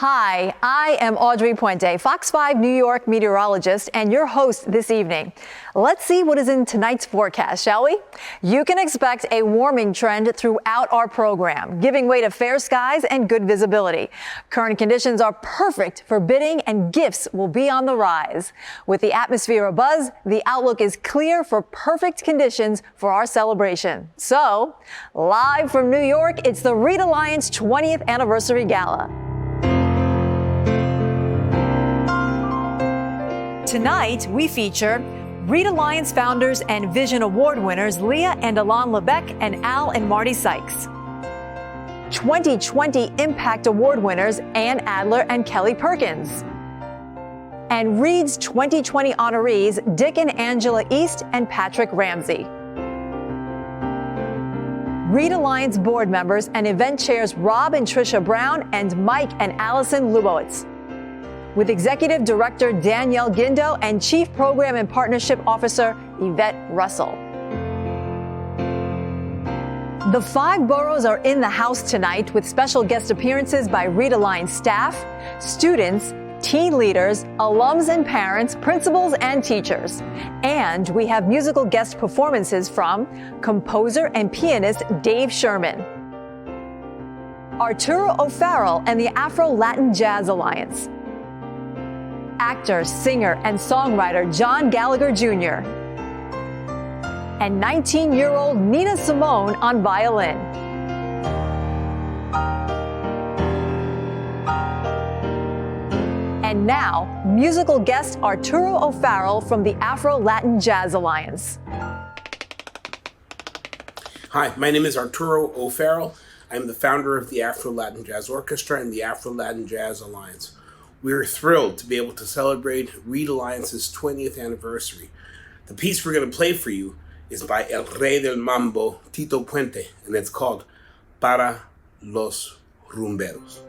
Hi, I am Audrey Puente, Fox 5 New York meteorologist and your host this evening. Let's see what is in tonight's forecast, shall we? You can expect a warming trend throughout our program, giving way to fair skies and good visibility. Current conditions are perfect for bidding and gifts will be on the rise. With the atmosphere abuzz, the outlook is clear for perfect conditions for our celebration. So, live from New York, it's the Reed Alliance 20th Anniversary Gala. Tonight, we feature Reed Alliance founders and Vision Award winners Leah and Alon Lebec and Al and Marty Sykes. 2020 Impact Award winners Ann Adler and Kelly Perkins. And Reed's 2020 honorees Dick and Angela East and Patrick Ramsey. Reed Alliance board members and event chairs Rob and Tricia Brown and Mike and Allison Lubowitz. With Executive Director Danielle Guindo and Chief Program and Partnership Officer Yvette Russell. The 5 boroughs are in the house tonight with special guest appearances by Reed Alliance staff, students, teen leaders, alums and parents, principals and teachers. And we have musical guest performances from composer and pianist Dave Sherman, Arturo O'Farrell and the Afro-Latin Jazz Alliance, actor, singer, and songwriter John Gallagher Jr., and 19-year-old Nina Simone on violin. And now, musical guest Arturo O'Farrell from the Afro-Latin Jazz Alliance. Hi, my name is Arturo O'Farrell. I'm the founder of the Afro-Latin Jazz Orchestra and the Afro-Latin Jazz Alliance. We are thrilled to be able to celebrate Reed Alliance's 20th anniversary. The piece we're going to play for you is by El Rey del Mambo, Tito Puente, and it's called Para los Rumberos.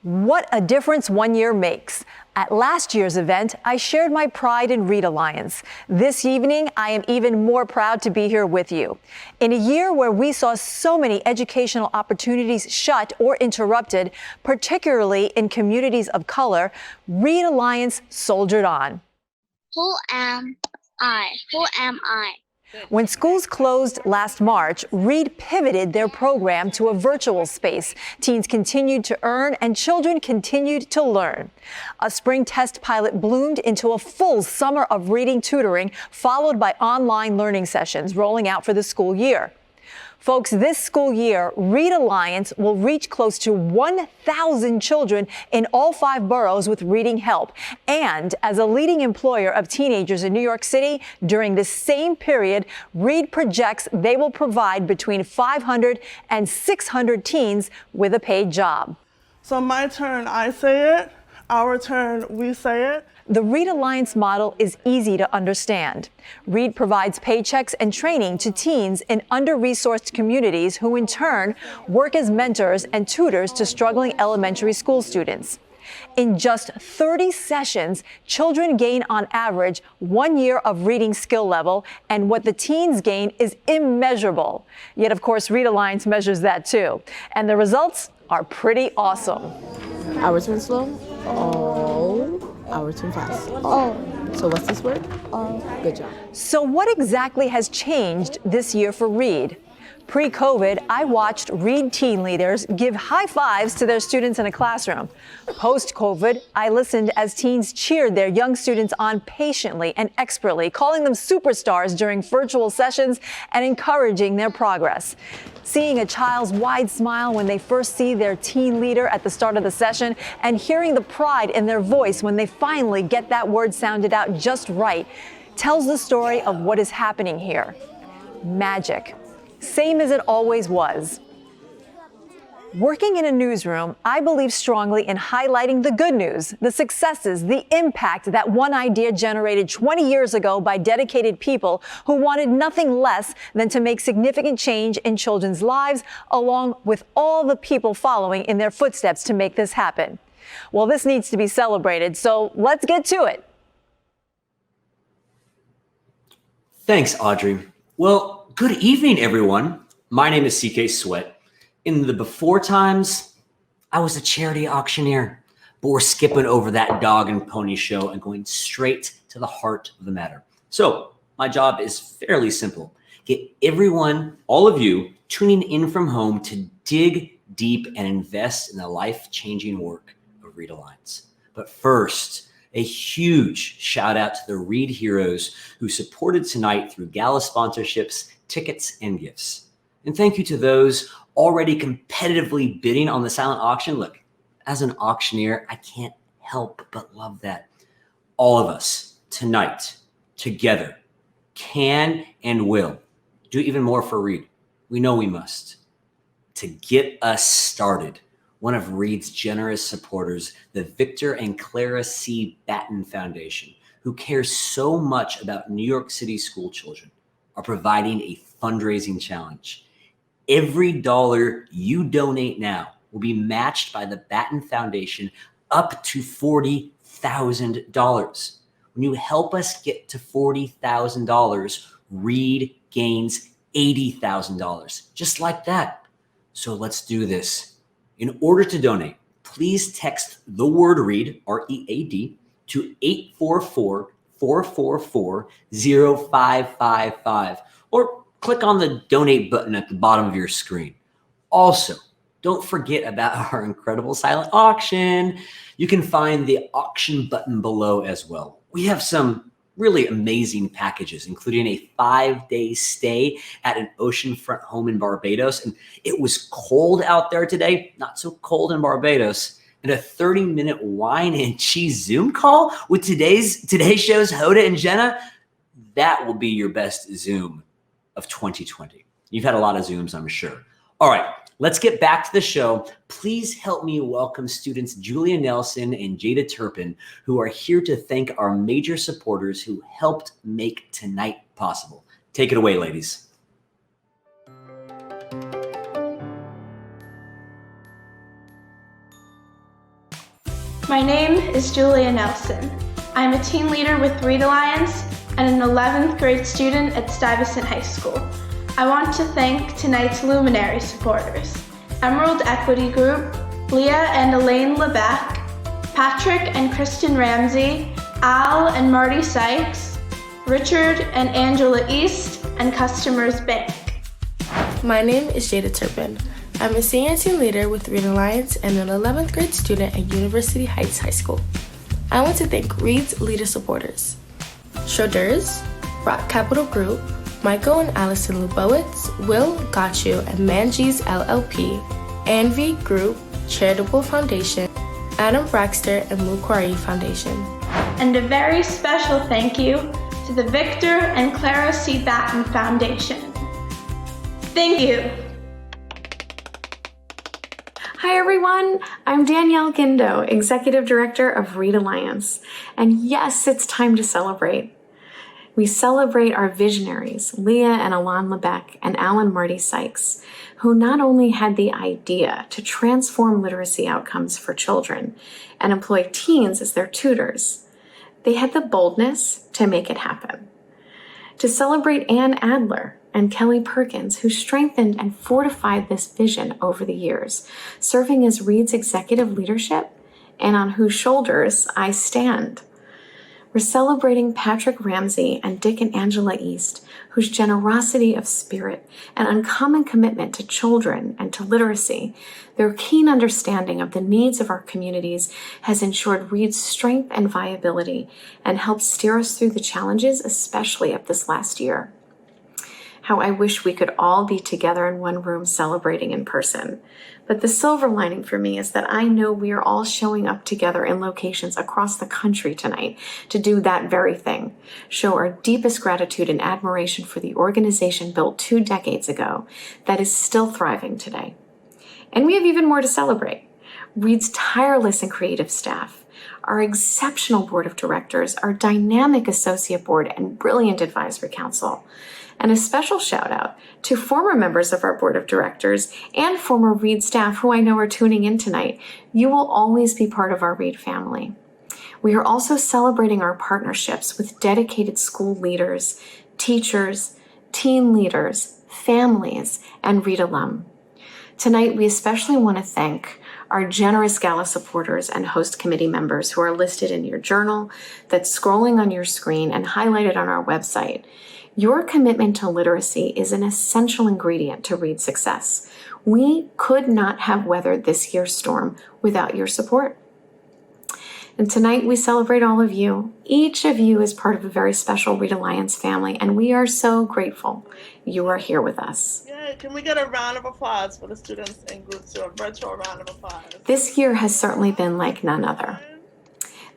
What a difference 1 year makes. At last year's event, I shared my pride in Read Alliance. This evening, I am even more proud to be here with you. In a year where we saw so many educational opportunities shut or interrupted, particularly in communities of color, Read Alliance soldiered on. Who am I? Who am I? When schools closed last March, Read pivoted their program to a virtual space. Teens continued to earn and children continued to learn. A spring test pilot bloomed into a full summer of reading tutoring, followed by online learning sessions rolling out for the school year. Folks, this school year, Read Alliance will reach close to 1,000 children in all 5 boroughs with reading help. And as a leading employer of teenagers in New York City, during this same period, Read projects they will provide between 500 and 600 teens with a paid job. So my turn, I say it. Our turn, we say it. The Read Alliance model is easy to understand. Read provides paychecks and training to teens in under-resourced communities who in turn work as mentors and tutors to struggling elementary school students. In just 30 sessions, children gain on average 1 year of reading skill level, and what the teens gain is immeasurable. Yet, of course, Read Alliance measures that too. And the results are pretty awesome. Our turn slow. Oh. Our turn fast. Oh. So what's this word? Oh. Good job. So what exactly has changed this year for Read? Pre-COVID, I watched Read teen leaders give high fives to their students in a classroom. Post-COVID, I listened as teens cheered their young students on patiently and expertly, calling them superstars during virtual sessions and encouraging their progress. Seeing a child's wide smile when they first see their teen leader at the start of the session and hearing the pride in their voice when they finally get that word sounded out just right tells the story of what is happening here. Magic. Same as it always was. Working in a newsroom, I believe strongly in highlighting the good news, the successes, the impact that one idea generated 20 years ago by dedicated people who wanted nothing less than to make significant change in children's lives, along with all the people following in their footsteps to make this happen. Well, this needs to be celebrated, so let's get to it. Thanks, Audrey. Well, good evening, everyone. My name is CK Sweat. In the before times, I was a charity auctioneer, but we're skipping over that dog and pony show and going straight to the heart of the matter. So my job is fairly simple. Get everyone, all of you, tuning in from home to dig deep and invest in the life-changing work of Read Alliance. But first, a huge shout out to the Read heroes who supported tonight through Gala sponsorships, tickets, and gifts. And thank you to those already competitively bidding on the silent auction. Look, as an auctioneer, I can't help but love that. All of us tonight, together, can and will do even more for Read. We know we must. To get us started, one of Read's generous supporters, the Victor and Clara C. Batten Foundation, who cares so much about New York City school children, are providing a fundraising challenge. Every dollar you donate now will be matched by the Batten Foundation up to $40,000. When you help us get to $40,000, Read gains $80,000, just like that. So let's do this. In order to donate, please text the word READ, R-E-A-D, to 844-444-0555, or click on the donate button at the bottom of your screen. Also, don't forget about our incredible silent auction. You can find the auction button below as well. We have some really amazing packages, including a 5-day stay at an oceanfront home in Barbados. And it was cold out there today, not so cold in Barbados. And a 30-minute wine and cheese Zoom call with today's show's Hoda and Jenna. That will be your best Zoom of 2020. You've had a lot of Zooms, I'm sure. All right, let's get back to the show. Please help me welcome students Julia Nelson and Jada Turpin, who are here to thank our major supporters who helped make tonight possible. Take it away, ladies. My name is Julia Nelson. I'm a teen leader with Read Alliance and an 11th grade student at Stuyvesant High School. I want to thank tonight's luminary supporters: Emerald Equity Group, Leah and Elaine Lebec, Patrick and Kristen Ramsey, Al and Marty Sykes, Richard and Angela East, and Customers Bank. My name is Jada Turpin. I'm a senior team leader with Read Alliance and an 11th grade student at University Heights High School. I want to thank Read's leader supporters: Schroders, Rock Capital Group, Michael and Allison Lubowitz, Will Gotchu and Manjees LLP, Anvi Group, Charitable Foundation, Adam Braxter and Mukwari Foundation. And a very special thank you to the Victor and Clara C. Batten Foundation. Thank you. Hi everyone, I'm Danielle Guindo, Executive Director of Read Alliance. And yes, it's time to celebrate. We celebrate our visionaries, Leah and Alon Lebec and Alan Marty Sykes, who not only had the idea to transform literacy outcomes for children and employ teens as their tutors, they had the boldness to make it happen. To celebrate Ann Adler and Kelly Perkins, who strengthened and fortified this vision over the years, serving as Read's executive leadership and on whose shoulders I stand. We're celebrating Patrick Ramsey and Dick and Angela East, whose generosity of spirit and uncommon commitment to children and to literacy, their keen understanding of the needs of our communities has ensured Read's strength and viability and helped steer us through the challenges, especially of this last year. How I wish we could all be together in one room celebrating in person. But the silver lining for me is that I know we are all showing up together in locations across the country tonight to do that very thing, show our deepest gratitude and admiration for the organization built 2 decades ago that is still thriving today. And we have even more to celebrate. Read's tireless and creative staff, our exceptional board of directors, our dynamic associate board, and brilliant advisory council. And a special shout out to former members of our board of directors and former Read staff who I know are tuning in tonight. You will always be part of our Read family. We are also celebrating our partnerships with dedicated school leaders, teachers, teen leaders, families, and Read alum. Tonight, we especially want to thank our generous Gala supporters and host committee members who are listed in your journal, that's scrolling on your screen and highlighted on our website. Your commitment to literacy is an essential ingredient to Read's success. We could not have weathered this year's storm without your support. And tonight we celebrate all of you. Each of you is part of a very special Read Alliance family, and we are so grateful you are here with us. Yay, can we get a round of applause for the students and groups, a virtual round of applause? This year has certainly been like none other.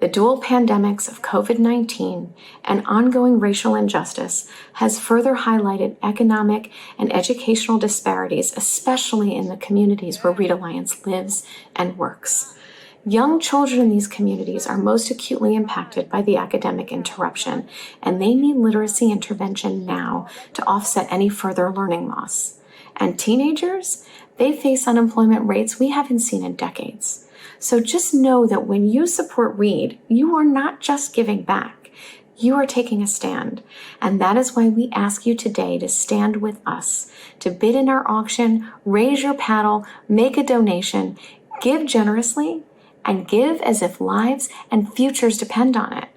The dual pandemics of COVID-19 and ongoing racial injustice has further highlighted economic and educational disparities, especially in the communities where Read Alliance lives and works. Young children in these communities are most acutely impacted by the academic interruption, and they need literacy intervention now to offset any further learning loss. And teenagers, they face unemployment rates we haven't seen in decades. So just know that when you support Read, you are not just giving back. You are taking a stand. And that is why we ask you today to stand with us, to bid in our auction, raise your paddle, make a donation, give generously, and give as if lives and futures depend on it,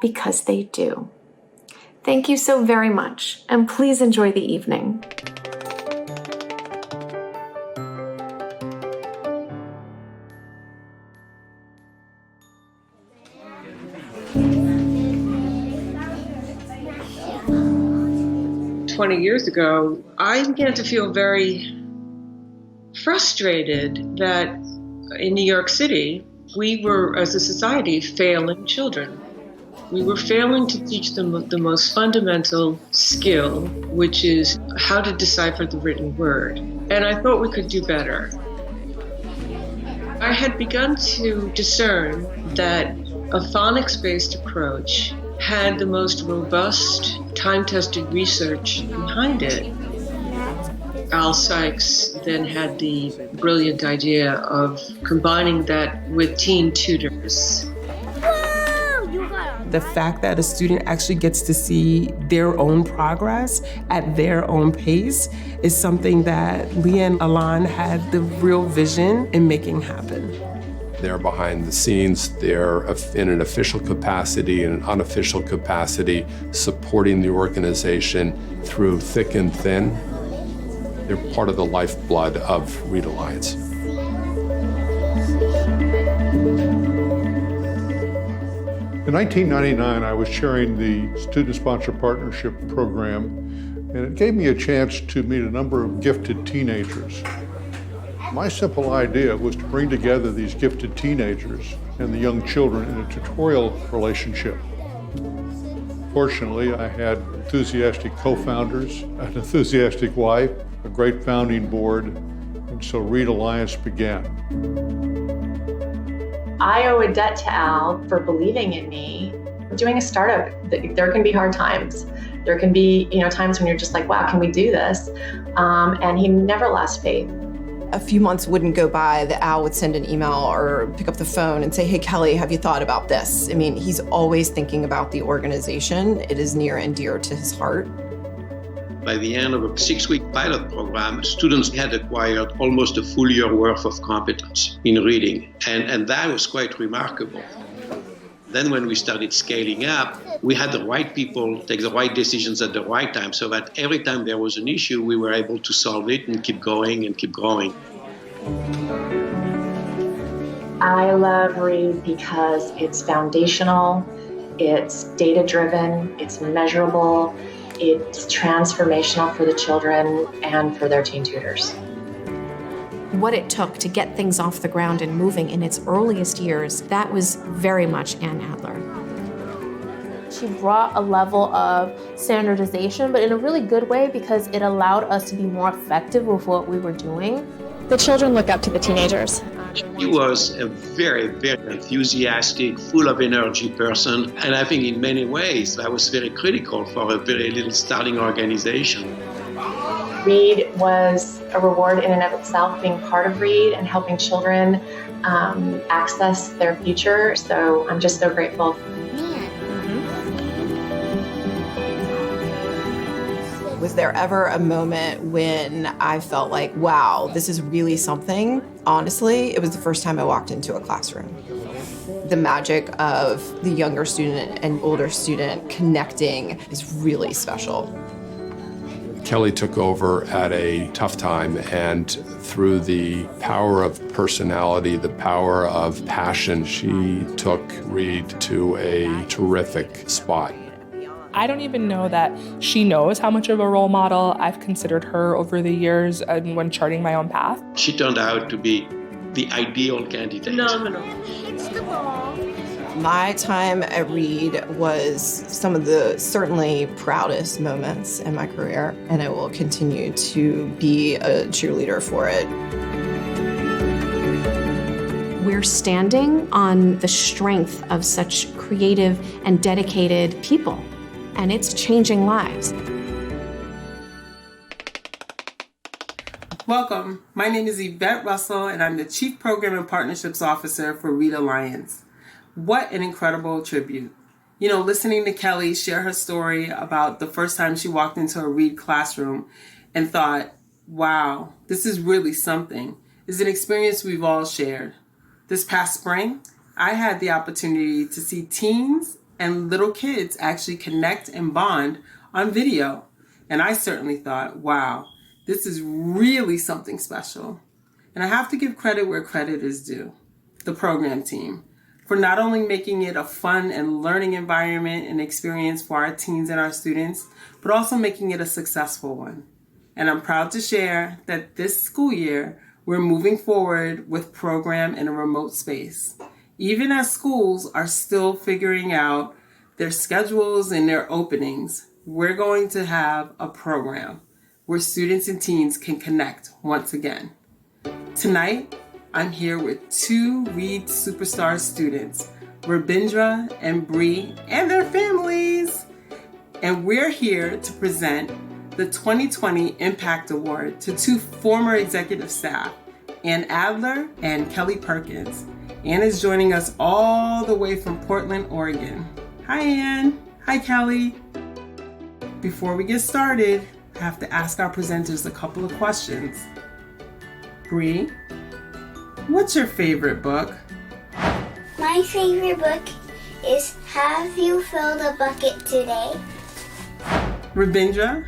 because they do. Thank you so very much, and please enjoy the evening. Years ago, I began to feel very frustrated that in New York City, we were, as a society, failing children. We were failing to teach them the most fundamental skill, which is how to decipher the written word. And I thought we could do better. I had begun to discern that a phonics-based approach had the most robust, time-tested research behind it. Al Sykes then had the brilliant idea of combining that with teen tutors. The fact that a student actually gets to see their own progress at their own pace is something that Leah and Alon had the real vision in making happen. They're behind the scenes, they're in an official capacity, in an unofficial capacity, supporting the organization through thick and thin. They're part of the lifeblood of Read Alliance. In 1999, I was chairing the Student Sponsor Partnership Program, and it gave me a chance to meet a number of gifted teenagers. My simple idea was to bring together these gifted teenagers and the young children in a tutorial relationship. Fortunately, I had enthusiastic co-founders, an enthusiastic wife, a great founding board, and so Read Alliance began. I owe a debt to Al for believing in me. Doing a startup, there can be hard times. There can be, times when you're just like, wow, can we do this? And he never lost faith. A few months wouldn't go by that Al would send an email or pick up the phone and say, hey, Kelly, have you thought about this? I mean, he's always thinking about the organization. It is near and dear to his heart. By the end of a 6-week pilot program, students had acquired almost a full year worth of competence in reading, and that was quite remarkable. Then when we started scaling up, we had the right people take the right decisions at the right time, so that every time there was an issue, we were able to solve it and keep going and keep growing. I love Read because it's foundational, it's data-driven, it's measurable, it's transformational for the children and for their teen tutors. What it took to get things off the ground and moving in its earliest years, that was very much Ann Adler. She brought a level of standardization, but in a really good way because it allowed us to be more effective with what we were doing. The children look up to the teenagers. She was a very, very enthusiastic, full of energy person, and I think in many ways that was very critical for a very little starting organization. Read was a reward in and of itself, being part of Read and helping children access their future. So I'm just so grateful. Was there ever a moment when I felt like, wow, this is really something? Honestly, it was the first time I walked into a classroom. The magic of the younger student and older student connecting is really special. Kelly took over at a tough time, and through the power of personality, the power of passion, she took Read to a terrific spot. I don't even know that she knows how much of a role model I've considered her over the years and when charting my own path. She turned out to be the ideal candidate. Phenomenal. It's the ball. My time at Read was some of the certainly proudest moments in my career, and I will continue to be a cheerleader for it. We're standing on the strength of such creative and dedicated people, and it's changing lives. Welcome. My name is Yvette Russell, and I'm the Chief Program and Partnerships Officer for Read Alliance. What an incredible tribute. Listening to Kelly share her story about the first time she walked into a Read classroom and thought, wow, this is really something, is an experience we've all shared. This past spring, I had the opportunity to see teens and little kids actually connect and bond on video. And I certainly thought, wow, this is really something special. And I have to give credit where credit is due. The program team, for not only making it a fun and learning environment and experience for our teens and our students, but also making it a successful one. And I'm proud to share that this school year, we're moving forward with program in a remote space. Even as schools are still figuring out their schedules and their openings, we're going to have a program where students and teens can connect once again. Tonight, I'm here with two Read Superstar students, Rabindra and Bree, and their families. And we're here to present the 2020 Impact Award to two former executive staff, Ann Adler and Kelly Perkins. Ann is joining us all the way from Portland, Oregon. Hi, Ann. Hi, Kelly. Before we get started, I have to ask our presenters a couple of questions. Bree, what's your favorite book? My favorite book is Have You Filled a Bucket Today? Rabindra,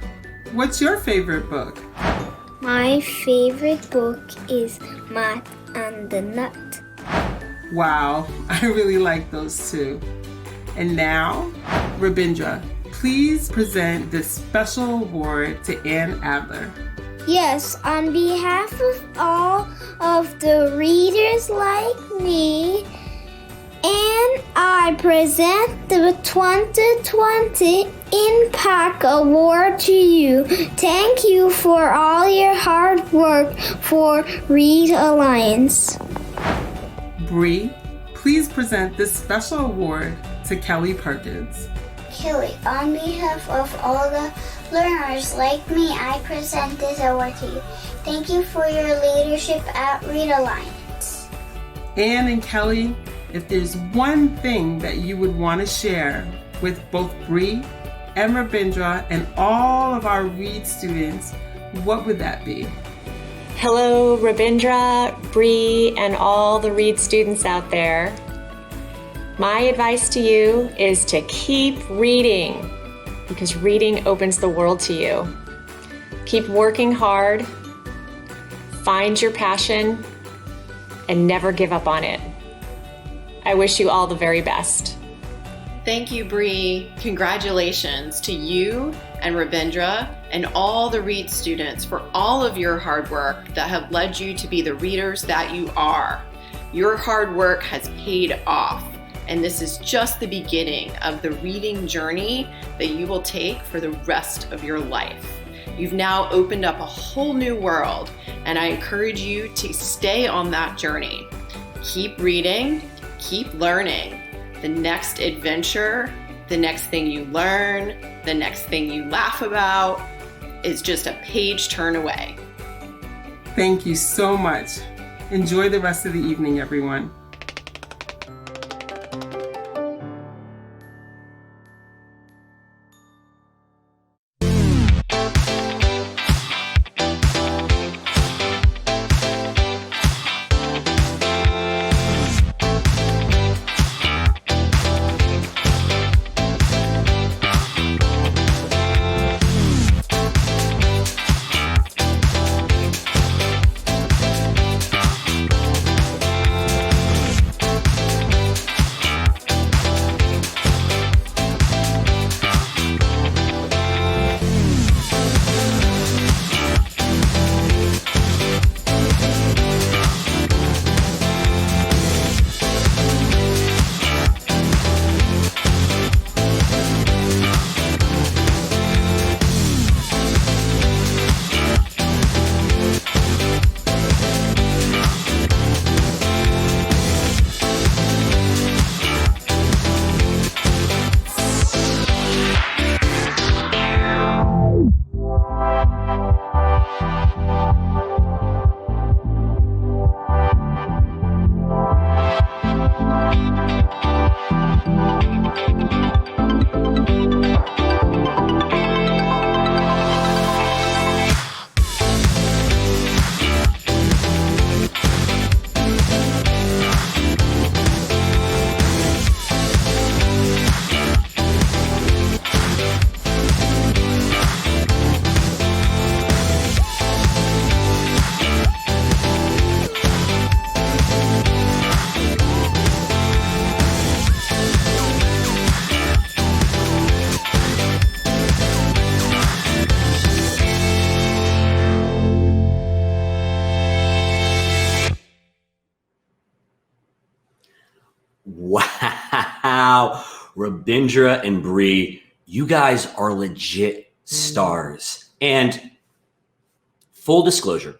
what's your favorite book? My favorite book is Matt and the Nut. Wow, I really like those two. And now, Rabindra, please present this special award to Ann Adler. Yes, on behalf of all of the readers like me, and I present the 2020 Impact Award to you. Thank you for all your hard work for Read Alliance. Bree, please present this special award to Kelly Perkins. Kelly, on behalf of all the learners like me, I present this award to you. Thank you for your leadership at Read Alliance. Ann and Kelly, if there's one thing that you would want to share with both Bree and Rabindra and all of our Read students, what would that be? Hello, Rabindra, Bree, and all the Read students out there. My advice to you is to keep reading, because reading opens the world to you. Keep working hard, find your passion, and never give up on it. I wish you all the very best. Thank you, Bree. Congratulations to you and Rabindra and all the Read students for all of your hard work that have led you to be the readers that you are. Your hard work has paid off, and this is just the beginning of the reading journey that you will take for the rest of your life. You've now opened up a whole new world, and I encourage you to stay on that journey. Keep reading, keep learning. The next adventure, the next thing you learn, the next thing you laugh about is just a page turn away. Thank you so much. Enjoy the rest of the evening, everyone. Wow. Rabindra and Bree, you guys are legit stars. And full disclosure,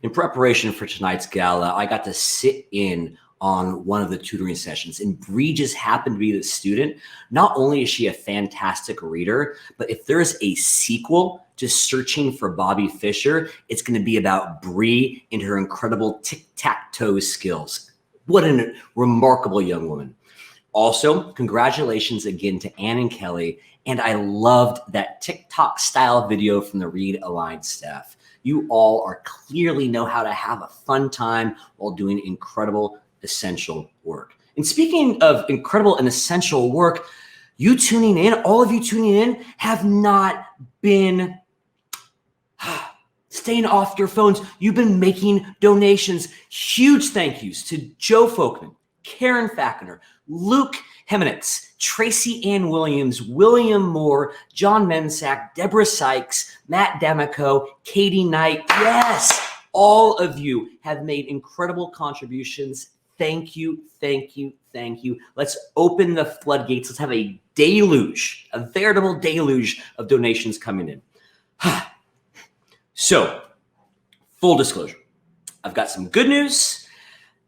in preparation for tonight's gala, I got to sit in on one of the tutoring sessions, and Bree just happened to be the student. Not only is she a fantastic reader, but if there's a sequel to Searching for Bobby Fischer, it's going to be about Bree and her incredible tic-tac-toe skills. What a remarkable young woman. Also, congratulations again to Ann and Kelly, and I loved that TikTok style video from the Read Alliance staff. You all are clearly know how to have a fun time while doing incredible, essential work. And speaking of incredible and essential work, you tuning in, all of you tuning in, have not been staying off your phones. You've been making donations. Huge thank yous to Joe Folkman, Karen Falconer, Luke Hemenitz, Tracy Ann Williams, William Moore, John Mensack, Deborah Sykes, Matt D'Amico, Katie Knight. Yes, all of you have made incredible contributions. Thank you, thank you, thank you. Let's open the floodgates. Let's have a deluge, a veritable deluge of donations coming in. So, full disclosure, I've got some good news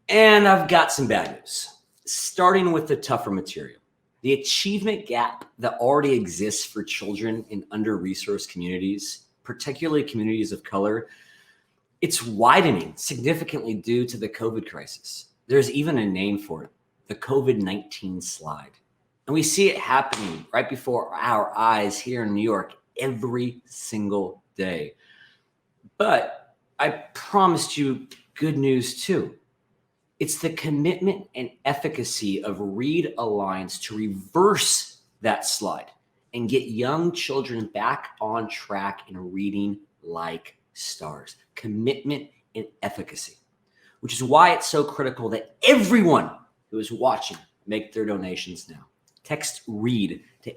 and I've got some bad news. Starting with the tougher material. The achievement gap that already exists for children in under-resourced communities, particularly communities of color, it's widening significantly due to the COVID crisis. There's even a name for it, the COVID-19 slide. And we see it happening right before our eyes here in New York every single day. But I promised you good news too. It's the commitment and efficacy of Read Alliance to reverse that slide and get young children back on track in reading like stars. Commitment and efficacy, which is why it's so critical that everyone who is watching make their donations now. Text READ to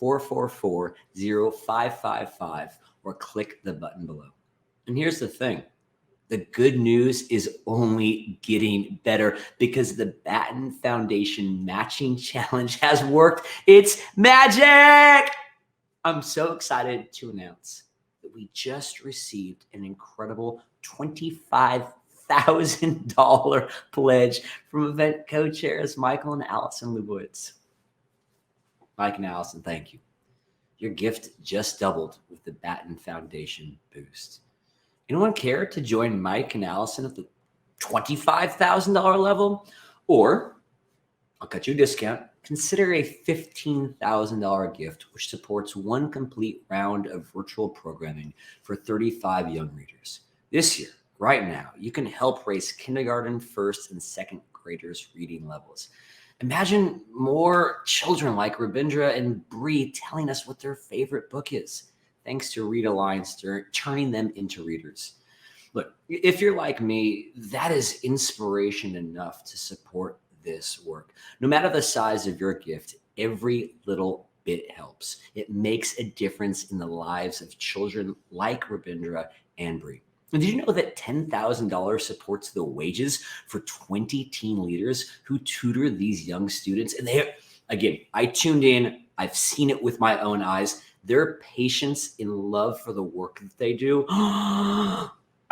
844-444-0555 or click the button below. And here's the thing. The good news is only getting better because the Batten Foundation Matching Challenge has worked. It's magic! I'm so excited to announce that we just received an incredible $25,000 pledge from event co-chairs Michael and Allison Lubowitz. Mike and Allison, thank you. Your gift just doubled with the Batten Foundation boost. Anyone care to join Mike and Allison at the $25,000 level? Or, I'll cut you a discount, consider a $15,000 gift, which supports one complete round of virtual programming for 35 young readers. This year, right now, you can help raise kindergarten, first, and second graders' reading levels. Imagine more children like Rabindra and Bree telling us what their favorite book is, thanks to Read Alliance turning them into readers. Look, if you're like me, that is inspiration enough to support this work. No matter the size of your gift, every little bit helps. It makes a difference in the lives of children like Rabindra and Bree. And did you know that $10,000 supports the wages for 20 teen leaders who tutor these young students? And again, I tuned in, I've seen it with my own eyes. Their patience and love for the work that they do. I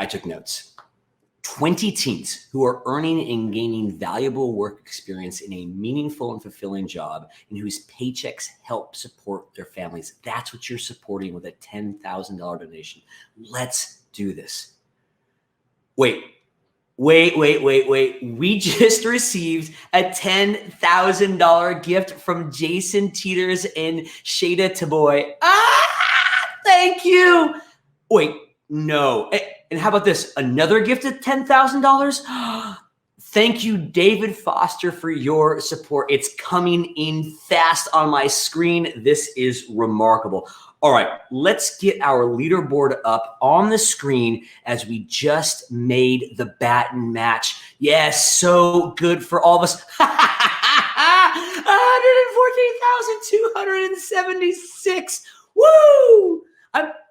took notes. 20 teens who are earning and gaining valuable work experience in a meaningful and fulfilling job and whose paychecks help support their families. That's what you're supporting with a $10,000 donation. Let's do this. Wait. We just received a $10,000 gift from Jason Teeters and Shada Taboy. Thank you. Wait, no. And how about this? Another gift of $10,000? Thank you, David Foster, for your support. It's coming in fast on my screen. This is remarkable. All right, let's get our leaderboard up on the screen as we just made the Batten match. Yes, so good for all of us. 114,276. Woo!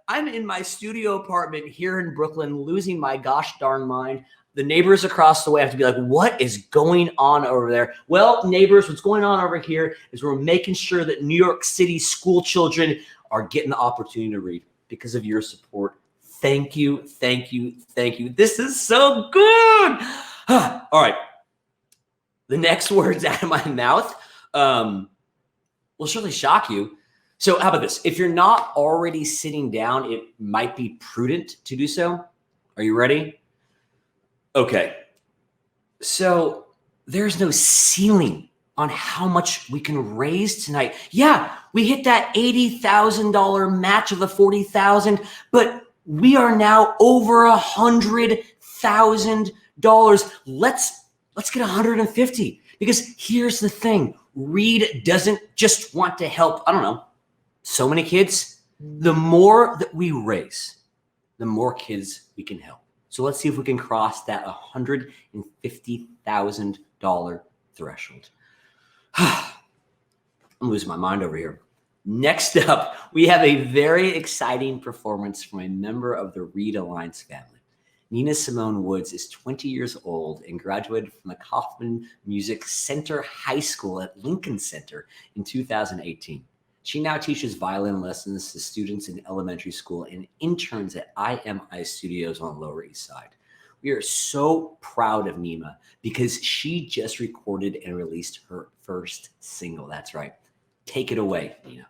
I'm in my studio apartment here in Brooklyn, losing my gosh darn mind. The neighbors across the way have to be like, what is going on over there? Well, neighbors, what's going on over here is we're making sure that New York City school children are getting the opportunity to read because of your support. Thank you, thank you, thank you. This is so good. All right, The next words out of my mouth will surely shock you. So how about this? If you're not already sitting down, it might be prudent to do so. Are you ready? Okay. So there's no ceiling on how much we can raise tonight. Yeah, we hit that $80,000 match of the $40,000, but we are now over $100,000. Let's get 150, because here's the thing. Reed doesn't just want to help, I don't know, so many kids. The more that we raise, the more kids we can help. So let's see if we can cross that $150,000 threshold. I'm losing my mind over here. Next up, we have a very exciting performance from a member of the Reed Alliance family. Nina Simone Woods is 20 years old and graduated from the Kaufman Music Center High School at Lincoln Center in 2018. She now teaches violin lessons to students in elementary school and interns at IMI Studios on the Lower East Side. We are so proud of Nima because she just recorded and released her first single. That's right. Take it away, Nina.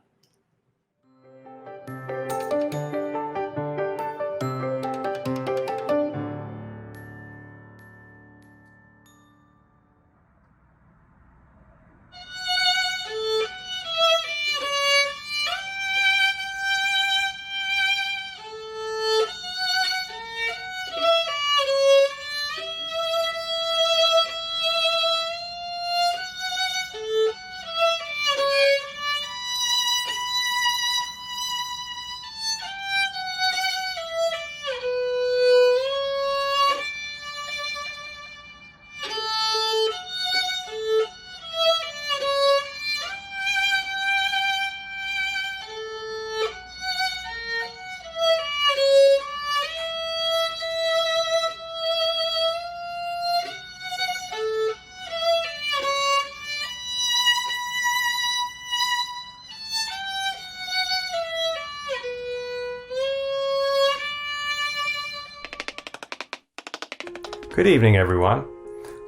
Good evening, everyone.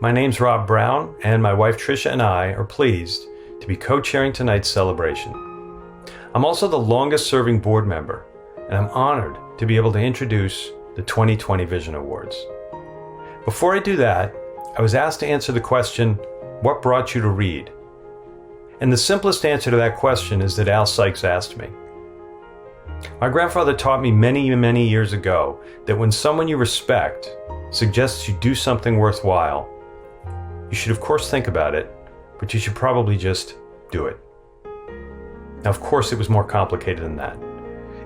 My name's Rob Brown, and my wife Tricia and I are pleased to be co-chairing tonight's celebration. I'm also the longest-serving board member, and I'm honored to be able to introduce the 2020 Vision Awards. Before I do that, I was asked to answer the question, what brought you to Reed? And the simplest answer to that question is that Al Sykes asked me. My grandfather taught me many, many years ago that when someone you respect suggests you do something worthwhile, you should of course think about it, but you should probably just do it. Now, of course, it was more complicated than that.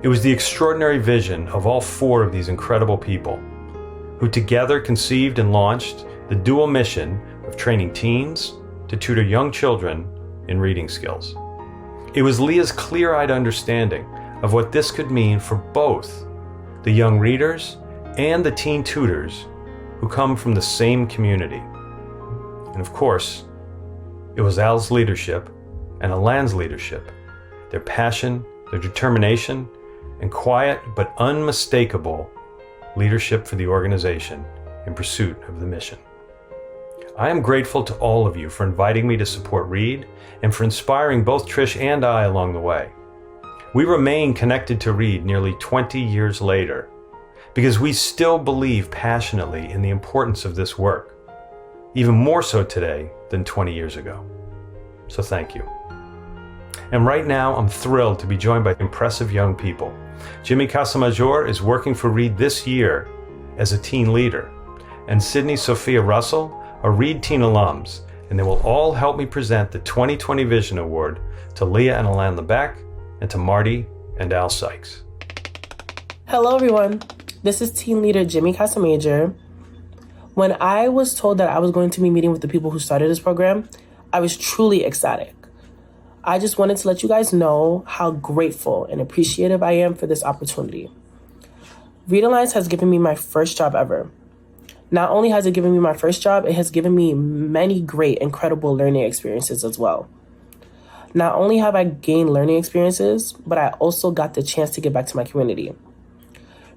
It was the extraordinary vision of all four of these incredible people who together conceived and launched the dual mission of training teens to tutor young children in reading skills. It was Leah's clear-eyed understanding of what this could mean for both the young readers and the teen tutors who come from the same community. And of course, it was Al's leadership and Alan's leadership, their passion, their determination, and quiet but unmistakable leadership for the organization in pursuit of the mission. I am grateful to all of you for inviting me to support Reed and for inspiring both Trish and I along the way. We remain connected to Reed nearly 20 years later because we still believe passionately in the importance of this work, even more so today than 20 years ago. So thank you. And right now, I'm thrilled to be joined by impressive young people. Jimmy Casamajor is working for Reed this year as a teen leader, and Sydney Sophia Russell are Reed teen alums, and they will all help me present the 2020 Vision Award to Leah and Alan Lebec and to Marty and Al Sykes. Hello, everyone. This is Team Leader Jimmy Casamajor. When I was told that I was going to be meeting with the people who started this program, I was truly ecstatic. I just wanted to let you guys know how grateful and appreciative I am for this opportunity. Reed Alliance has given me my first job ever. Not only has it given me my first job, it has given me many great, incredible learning experiences as well. Not only have I gained learning experiences, but I also got the chance to give back to my community.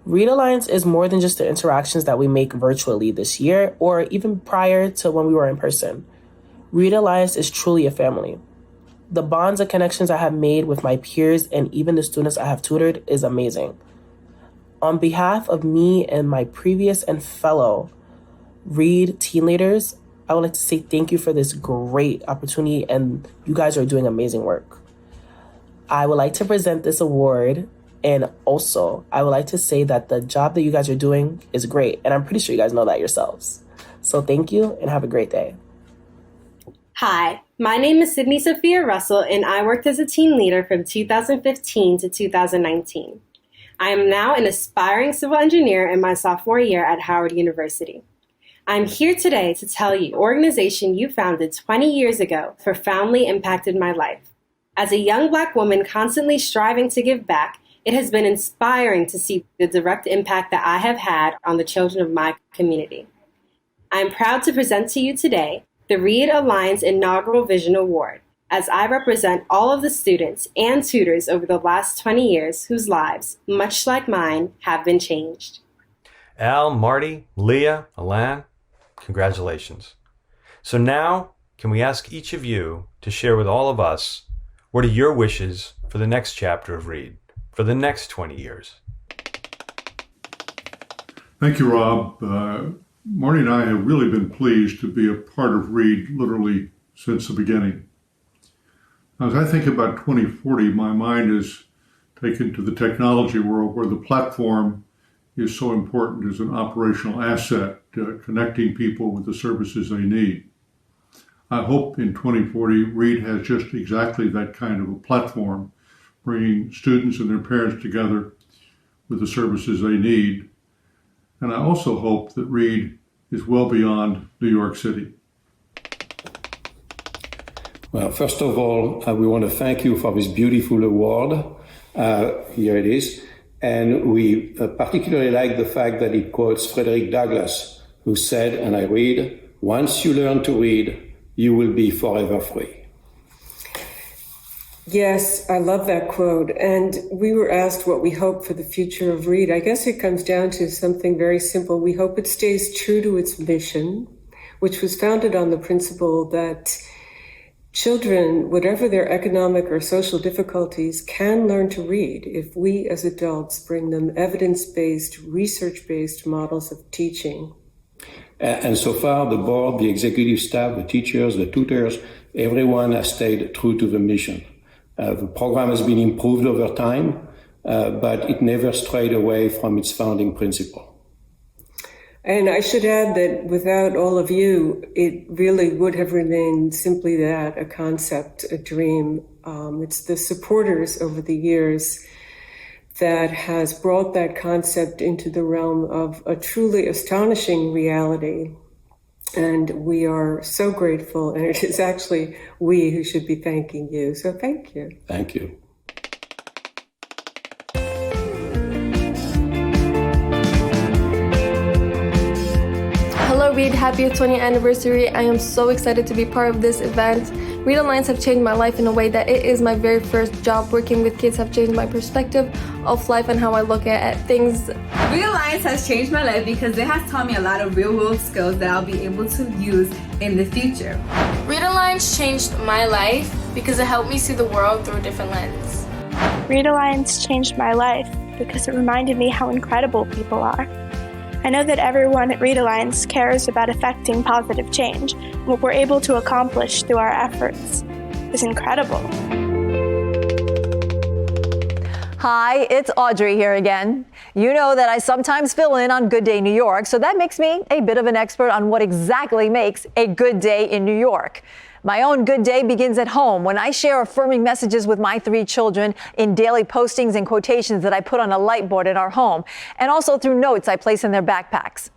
Reed Alliance is more than just the interactions that we make virtually this year or even prior to when we were in person. Read Alliance is truly a family. The bonds and connections I have made with my peers and even the students I have tutored is amazing. On behalf of me and my previous and fellow Read teen leaders, I would like to say thank you for this great opportunity, and you guys are doing amazing work. I would like to present this award, and also I would like to say that the job that you guys are doing is great, and I'm pretty sure you guys know that yourselves. So thank you, and have a great day. Hi, my name is Sydney Sophia Russell, and I worked as a team leader from 2015 to 2019. I am now an aspiring civil engineer in my sophomore year at Howard University. I'm here today to tell you the organization you founded 20 years ago profoundly impacted my life. As a young Black woman constantly striving to give back, it has been inspiring to see the direct impact that I have had on the children of my community. I am proud to present to you today the Read Alliance Inaugural Vision Award, as I represent all of the students and tutors over the last 20 years whose lives, much like mine, have been changed. Al, Marty, Leah, Alan, congratulations. So now, can we ask each of you to share with all of us, what are your wishes for the next chapter of Read, for the next 20 years? Thank you, Rob. Marty and I have really been pleased to be a part of Read literally since the beginning. As I think about 2040, my mind is taken to the technology world where the platform is so important as an operational asset, connecting people with the services they need. I hope in 2040, Read has just exactly that kind of a platform, bringing students and their parents together with the services they need. And I also hope that Read is well beyond New York City. Well, first of all, we want to thank you for this beautiful award. Here it is. And we particularly like the fact that it quotes Frederick Douglass, who said, and I read, "Once you learn to read, you will be forever free." Yes, I love that quote. And we were asked what we hope for the future of Read. I guess it comes down to something very simple. We hope it stays true to its mission, which was founded on the principle that children, whatever their economic or social difficulties, can learn to read if we as adults bring them evidence-based, research-based models of teaching. And so far, the board, the executive staff, the teachers, the tutors, everyone has stayed true to the mission. The program has been improved over time, but it never strayed away from its founding principle. And I should add that without all of you, it really would have remained simply that, a concept, a dream. It's the supporters over the years that has brought that concept into the realm of a truly astonishing reality. And we are so grateful, and it is actually we who should be thanking you. So thank you. Thank you. Hello Read, happy 20th anniversary. I am so excited to be part of this event. Read Alliance have changed my life in a way that it is my very first job. Working with kids have changed my perspective of life and how I look at things. Read Alliance has changed my life because it has taught me a lot of real-world skills that I'll be able to use in the future. Read Alliance changed my life because it helped me see the world through a different lens. Read Alliance changed my life because it reminded me how incredible people are. I know that everyone at Read Alliance cares about affecting positive change. What we're able to accomplish through our efforts is incredible. Hi, it's Audrey here again. You know that I sometimes fill in on Good Day New York, so that makes me a bit of an expert on what exactly makes a good day in New York. My own good day begins at home when I share affirming messages with my 3 children in daily postings and quotations that I put on a light board in our home, and also through notes I place in their backpacks.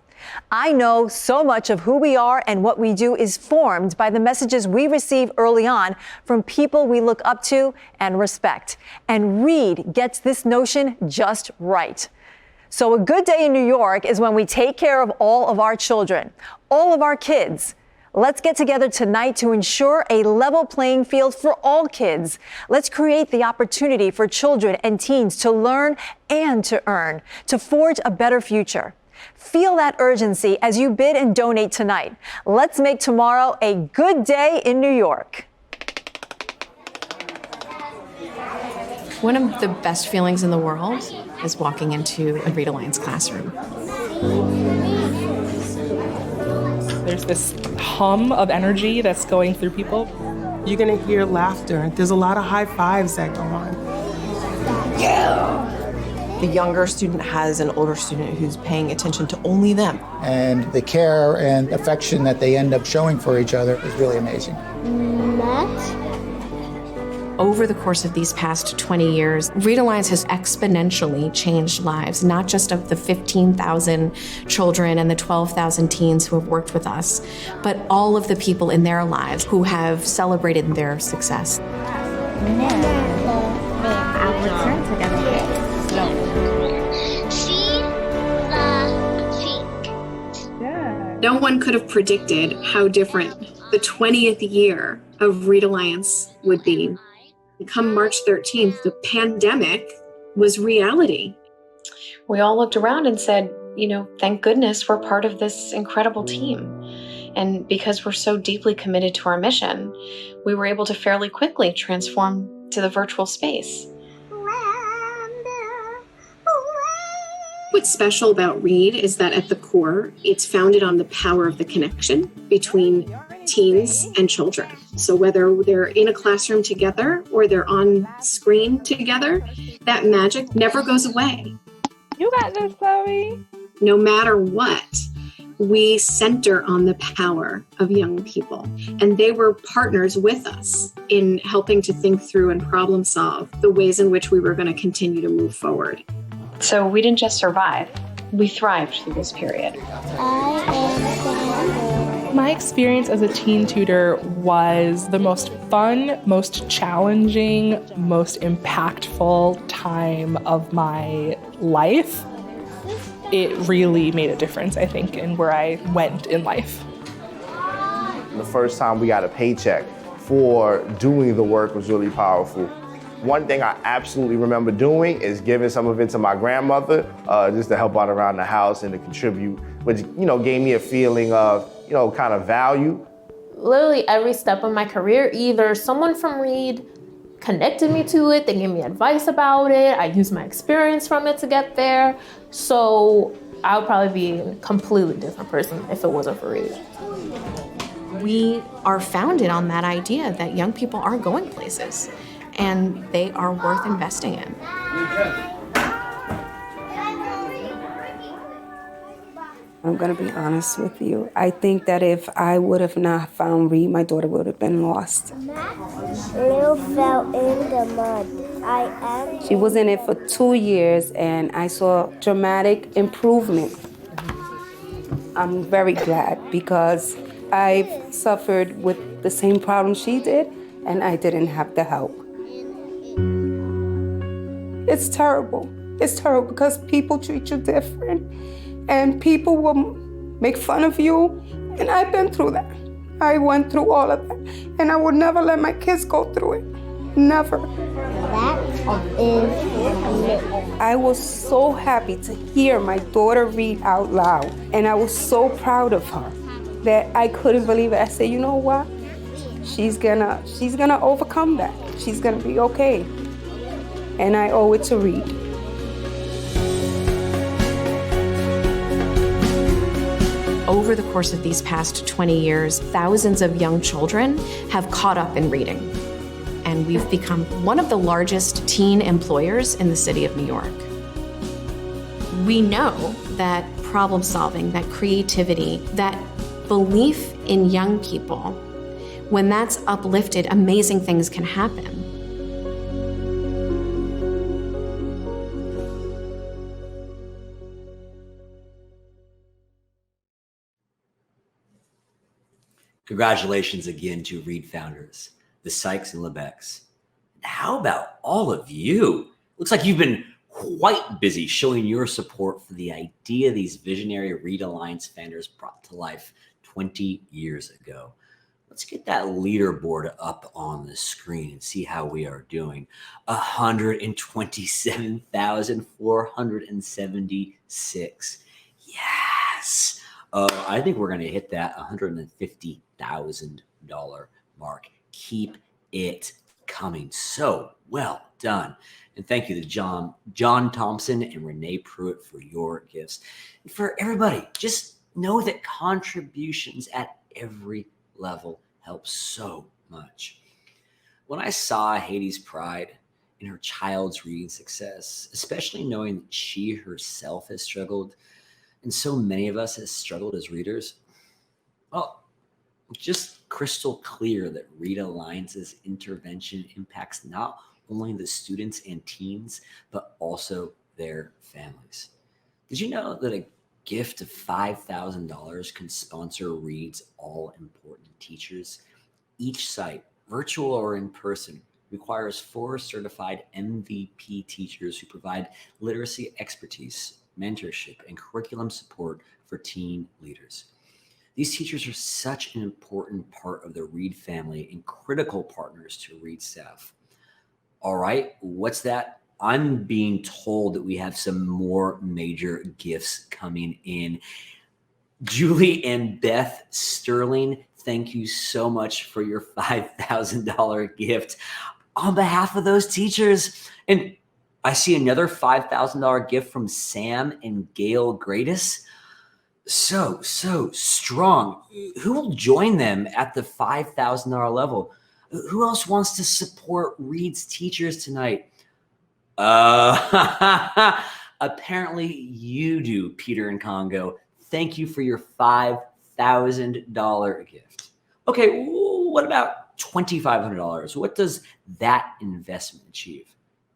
I know so much of who we are and what we do is formed by the messages we receive early on from people we look up to and respect. And Read gets this notion just right. So a good day in New York is when we take care of all of our children, all of our kids. Let's get together tonight to ensure a level playing field for all kids. Let's create the opportunity for children and teens to learn and to earn, to forge a better future. Feel that urgency as you bid and donate tonight. Let's make tomorrow a good day in New York. One of the best feelings in the world is walking into a Read Alliance classroom. There's this hum of energy that's going through people. You're gonna hear laughter. There's a lot of high fives that go on. The younger student has an older student who's paying attention to only them. And the care and affection that they end up showing for each other is really amazing. Over the course of these past 20 years, Read Alliance has exponentially changed lives, not just of the 15,000 children and the 12,000 teens who have worked with us, but all of the people in their lives who have celebrated their success. No one could have predicted how different the 20th year of Read Alliance would be. Come March 13th, the pandemic was reality. We all looked around and said, thank goodness we're part of this incredible team. And because we're so deeply committed to our mission, we were able to fairly quickly transform to the virtual space. What's special about Read is that at the core, it's founded on the power of the connection between teens and children. So whether they're in a classroom together or they're on screen together, that magic never goes away. You got this, Chloe. No matter what, we center on the power of young people. And they were partners with us in helping to think through and problem solve the ways in which we were going to continue to move forward. So we didn't just survive, we thrived through this period. My experience as a teen tutor was the most fun, most challenging, most impactful time of my life. It really made a difference, I think, in where I went in life. The first time we got a paycheck for doing the work was really powerful. One thing I absolutely remember doing is giving some of it to my grandmother, just to help out around the house and to contribute, which, gave me a feeling of, kind of value. Literally every step of my career, either someone from Read connected me to it, they gave me advice about it, I used my experience from it to get there. So I would probably be a completely different person if it wasn't for Read. We are founded on that idea that young people are going places and they are worth investing in. I'm going to be honest with you. I think that if I would have not found Read, my daughter would have been lost. Lil fell in the mud. She was in it for 2 years, and I saw dramatic improvement. I'm very glad because I've suffered with the same problem she did, and I didn't have the help. It's terrible. It's terrible because people treat you different. And people will make fun of you. And I've been through that. I went through all of that. And I would never let my kids go through it. Never. I was so happy to hear my daughter read out loud. And I was so proud of her that I couldn't believe it. I said, you know what? She's gonna overcome that. She's gonna be okay. And I owe it to Read. Over the course of these past 20 years, thousands of young children have caught up in reading. And we've become one of the largest teen employers in the city of New York. We know that problem solving, that creativity, that belief in young people, when that's uplifted, amazing things can happen. Congratulations again to Read founders, the Sykes and Lebecks. How about all of you? Looks like you've been quite busy showing your support for the idea these visionary Read Alliance founders brought to life 20 years ago. Let's get that leaderboard up on the screen and see how we are doing. 127,476. Yes. I think we're going to hit that $150,000 mark. Keep it coming. So well done. And thank you to John Thompson and Renee Pruitt for your gifts. And for everybody, just know that contributions at every level help so much. When I saw Hades' pride in her child's reading success, especially knowing that she herself has struggled, and so many of us have struggled as readers, well, just crystal clear that Read Alliance's intervention impacts not only the students and teens, but also their families. Did you know that a gift of $5,000 can sponsor Read's all-important teachers? Each site, virtual or in person, requires 4 certified MVP teachers who provide literacy expertise, mentorship, and curriculum support for teen leaders. These teachers are such an important part of the Read family and critical partners to Read staff. All right, what's that? I'm being told that we have some more major gifts coming in. Julie and Beth Sterling, thank you so much for your $5,000 gift on behalf of those teachers. And I see another $5,000 gift from Sam and Gail Gradis. So strong. Who will join them at the $5,000 level? Who else wants to support Read's teachers tonight? Apparently you do, Peter and Congo. Thank you for your $5,000 gift. Okay, what about $2,500? What does that investment achieve?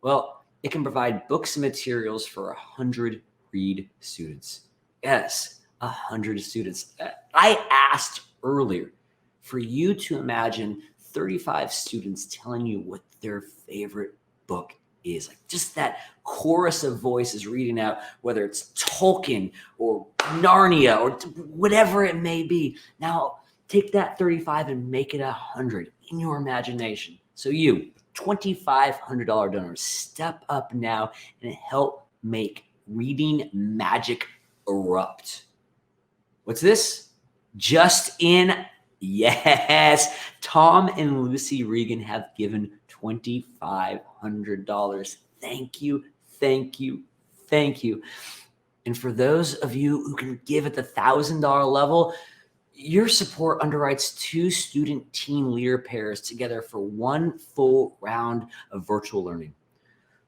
Well, it can provide books and materials for 100 Read students. Yes, 100 students. I asked earlier for you to imagine 35 students telling you what their favorite book is. Like just that chorus of voices reading out, whether it's Tolkien or Narnia or whatever it may be. Now take that 35 and make it 100 in your imagination. So you, $2,500 donors, step up now and help make reading magic erupt. What's this? Just in. Yes, Tom and Lucy Regan have given $2,500. Thank you, thank you, thank you. And for those of you who can give at the $1,000 level, your support underwrites 2 student teen leader pairs together for 1 full round of virtual learning.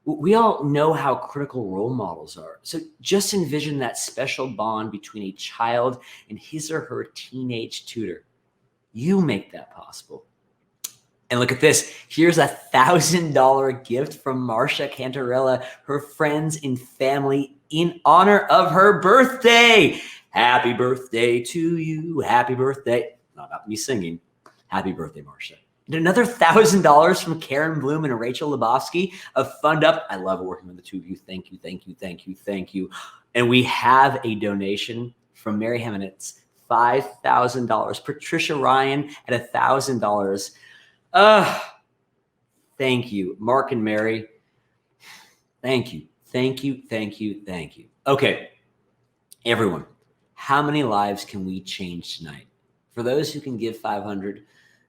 We all know how critical role models are. So just envision that special bond between a child and his or her teenage tutor. You make that possible. And look at this. Here's a $1,000 gift from Marcia Cantarella, her friends and family, in honor of her birthday. Happy birthday to you. Happy birthday. Not me singing. Happy birthday, Marcia. And another $1,000 from Karen Bloom and Rachel Lebowski of Fund Up. I love working with the two of you. Thank you, thank you, thank you, thank you. And we have a donation from Mary Heminitz, $5,000. Patricia Ryan at $1,000. Thank you. Mark and Mary, thank you. Thank you, thank you, thank you. Okay, everyone, how many lives can we change tonight? For those who can give $500,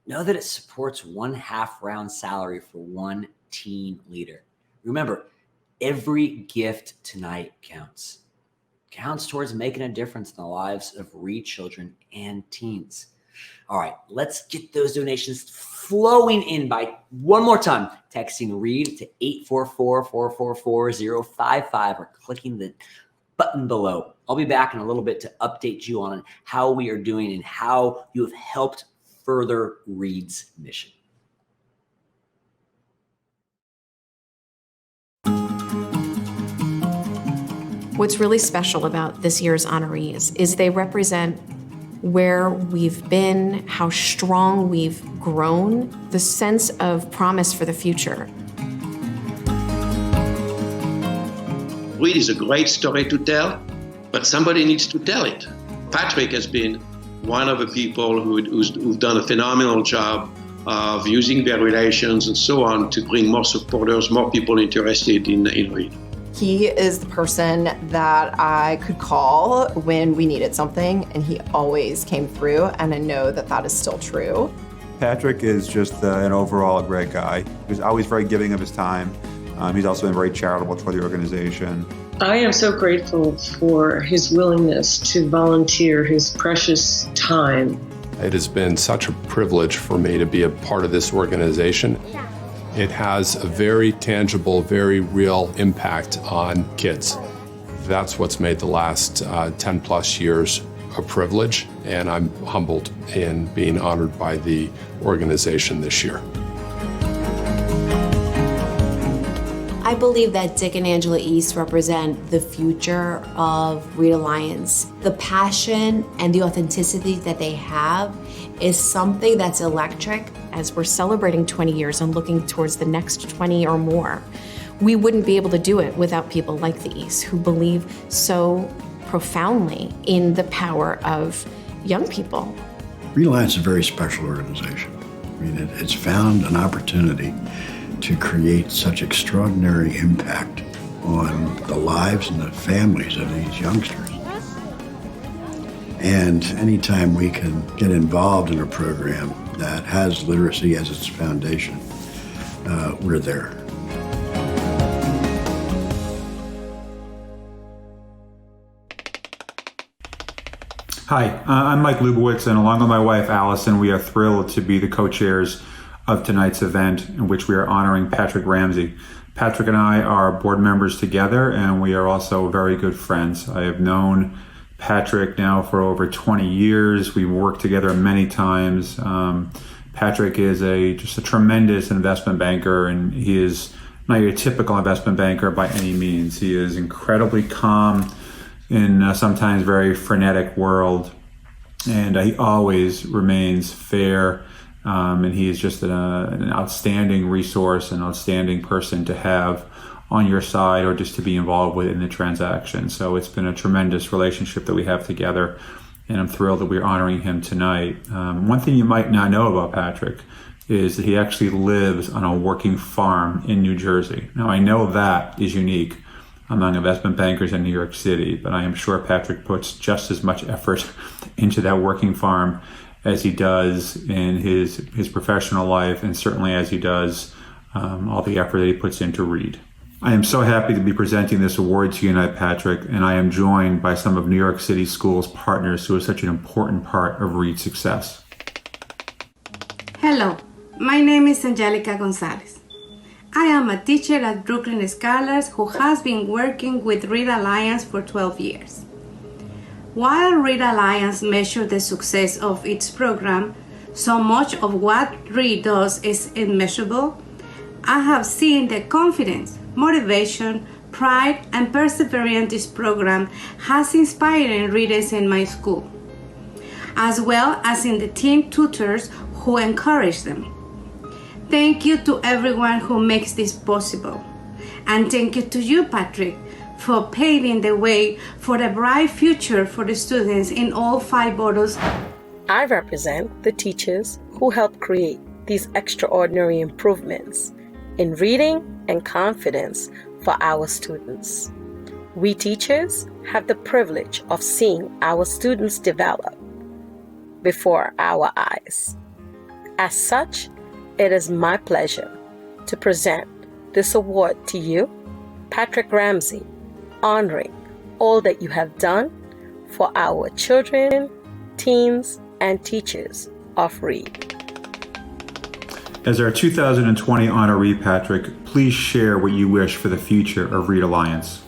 know that it supports 1/2 round salary for 1 teen leader. Remember, every gift tonight counts. Counts towards making a difference in the lives of Read children and teens. All right, let's get those donations flowing in by one more time. Texting READ to 844-444-055 or clicking the button below. I'll be back in a little bit to update you on how we are doing and how you have helped further Read's mission. What's really special about this year's honorees is they represent where we've been, how strong we've grown, the sense of promise for the future. Read is a great story to tell, but somebody needs to tell it. Patrick has been one of the people who've done a phenomenal job of using their relations and so on to bring more supporters, more people interested in Read. He is the person that I could call when we needed something, and he always came through, and I know that that is still true. Patrick is just an overall great guy. He's always very giving of his time. He's also been very charitable toward the organization. I am so grateful for his willingness to volunteer his precious time. It has been such a privilege for me to be a part of this organization. It has a very tangible, very real impact on kids. That's what's made the last 10 plus years a privilege, and I'm humbled in being honored by the organization this year. I believe that Dick and Angela East represent the future of Read Alliance. The passion and the authenticity that they have is something that's electric. As we're celebrating 20 years and looking towards the next 20 or more, we wouldn't be able to do it without people like the East who believe so profoundly in the power of young people. Read Alliance is a very special organization. I mean, it's found an opportunity to create such extraordinary impact on the lives and the families of these youngsters. And anytime we can get involved in a program that has literacy as its foundation, we're there. Hi, I'm Mike Lubowitz, and along with my wife Allison, we are thrilled to be the co-chairs of tonight's event, in which we are honoring Patrick Ramsey. Patrick and I are board members together, and we are also very good friends. I have known Patrick now for over 20 years. We've worked together many times. Patrick is just a tremendous investment banker, and he is not your typical investment banker by any means. He is incredibly calm in a sometimes very frenetic world, and he always remains fair. And he is just an outstanding resource, an outstanding person to have on your side or just to be involved with in the transaction. So it's been a tremendous relationship that we have together, and I'm thrilled that we're honoring him tonight. One thing you might not know about Patrick is that he actually lives on a working farm in New Jersey. Now, I know that is unique among investment bankers in New York City, but I am sure Patrick puts just as much effort into that working farm as he does in his professional life, and certainly as he does all the effort that he puts into Read. I am so happy to be presenting this award to you tonight, Patrick, and I am joined by some of New York City Schools partners who are such an important part of Read's success. Hello, my name is Angelica Gonzalez. I am a teacher at Brooklyn Scholars who has been working with Read Alliance for 12 years. While Read Alliance measures the success of its program, so much of what Read does is immeasurable. I have seen the confidence, motivation, pride, and perseverance this program has inspired in readers in my school, as well as in the teen tutors who encourage them. Thank you to everyone who makes this possible. And thank you to you, Patrick, for paving the way for a bright future for the students in all 5 boroughs. I represent the teachers who helped create these extraordinary improvements in reading and confidence for our students. We teachers have the privilege of seeing our students develop before our eyes. As such, it is my pleasure to present this award to you, Patrick Ramsey, honoring all that you have done for our children, teens, and teachers of Read. As our 2020 honoree, Patrick, please share what you wish for the future of Read Alliance.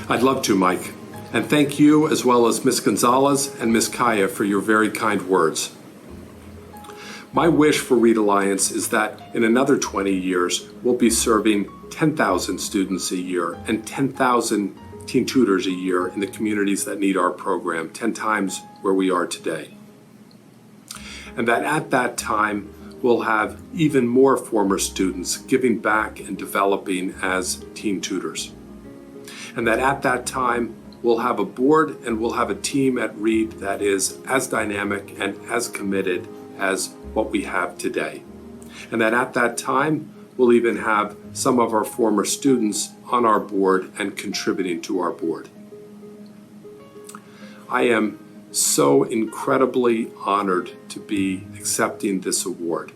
I'd love to, Mike. And thank you, as well as Ms. Gonzalez and Ms. Kaya, for your very kind words. My wish for Read Alliance is that in another 20 years, we'll be serving 10,000 students a year and 10,000 teen tutors a year in the communities that need our program, 10 times where we are today. And that at that time, we'll have even more former students giving back and developing as teen tutors. And that at that time, we'll have a board and we'll have a team at Read that is as dynamic and as committed as what we have today. And that at that time, We'll even have some of our former students on our board and contributing to our board. I am so incredibly honored to be accepting this award.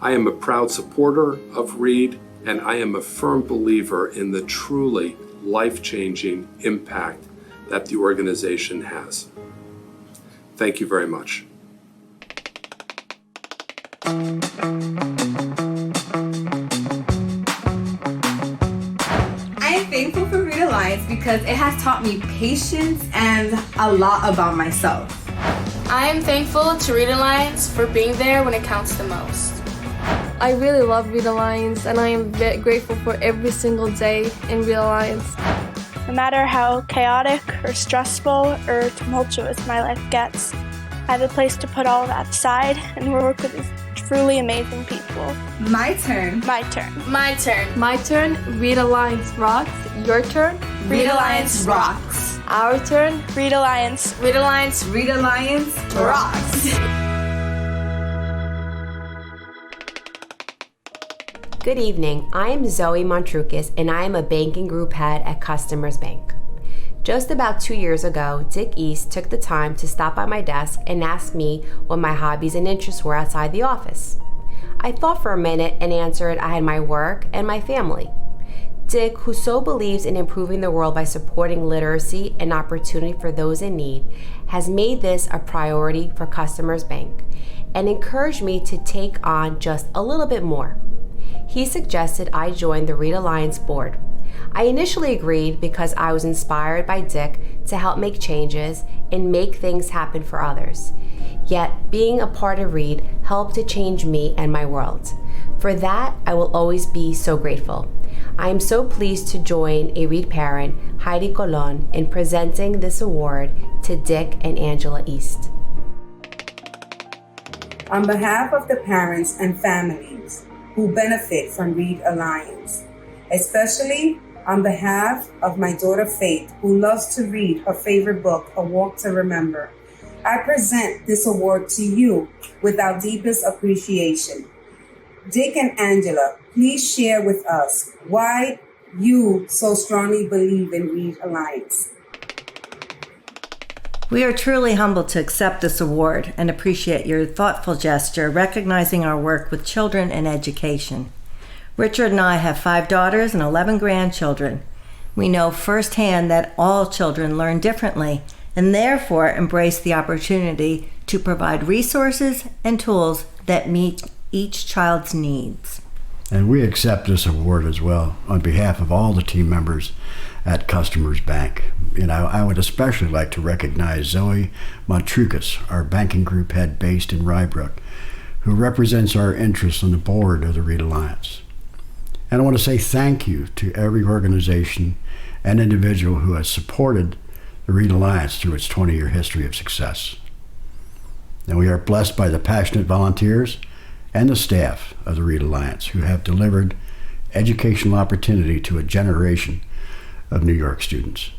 I am a proud supporter of Reed, and I am a firm believer in the truly life-changing impact that the organization has. Thank you very much. I am thankful for Read Alliance because it has taught me patience and a lot about myself. I am thankful to Read Alliance for being there when it counts the most. I really love Read Alliance, and I am very grateful for every single day in Read Alliance. No matter how chaotic or stressful or tumultuous my life gets, I have a place to put all of that aside and work with these truly amazing people. My turn. My turn. My turn. My turn. Read Alliance rocks. Your turn. Read Alliance rocks. Our turn. Read Alliance. Read Alliance. Read Alliance rocks. Good evening. I am Zoe Montrukis, and I am a banking group head at Customers Bank. Just about 2 years ago, Dick East took the time to stop by my desk and ask me what my hobbies and interests were outside the office. I thought for a minute and answered I had my work and my family. Dick, who so believes in improving the world by supporting literacy and opportunity for those in need, has made this a priority for Customers Bank and encouraged me to take on just a little bit more. He suggested I join the Read Alliance board. I initially agreed because I was inspired by Dick to help make changes and make things happen for others. Yet, being a part of Read helped to change me and my world. For that, I will always be so grateful. I am so pleased to join a Read parent, Heidi Colon, in presenting this award to Dick and Angela East. On behalf of the parents and families who benefit from Read Alliance, especially on behalf of my daughter Faith, who loves to read her favorite book, A Walk to Remember, I present this award to you with our deepest appreciation. Dick and Angela, please share with us why you so strongly believe in Read Alliance. We are truly humbled to accept this award and appreciate your thoughtful gesture recognizing our work with children and education. Richard and I have 5 daughters and 11 grandchildren. We know firsthand that all children learn differently and therefore embrace the opportunity to provide resources and tools that meet each child's needs. And we accept this award as well on behalf of all the team members at Customers Bank. I would especially like to recognize Zoe Montrukis, our banking group head based in Rybrook, who represents our interests on the board of the Read Alliance. And I want to say thank you to every organization and individual who has supported the Read Alliance through its 20-year history of success. And we are blessed by the passionate volunteers and the staff of the Read Alliance who have delivered educational opportunity to a generation of New York students.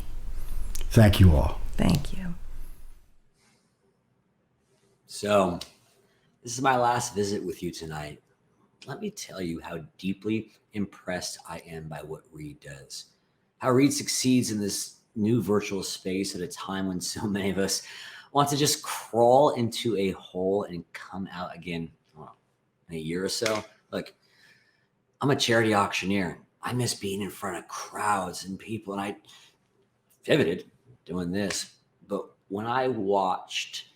Thank you all. Thank you. So, this is my last visit with you tonight. Let me tell you how deeply impressed I am by what Read does. How Read succeeds in this new virtual space at a time when so many of us want to just crawl into a hole and come out again in a year or so. Look, I'm a charity auctioneer. I miss being in front of crowds and people, and I pivoted doing this. But when I watched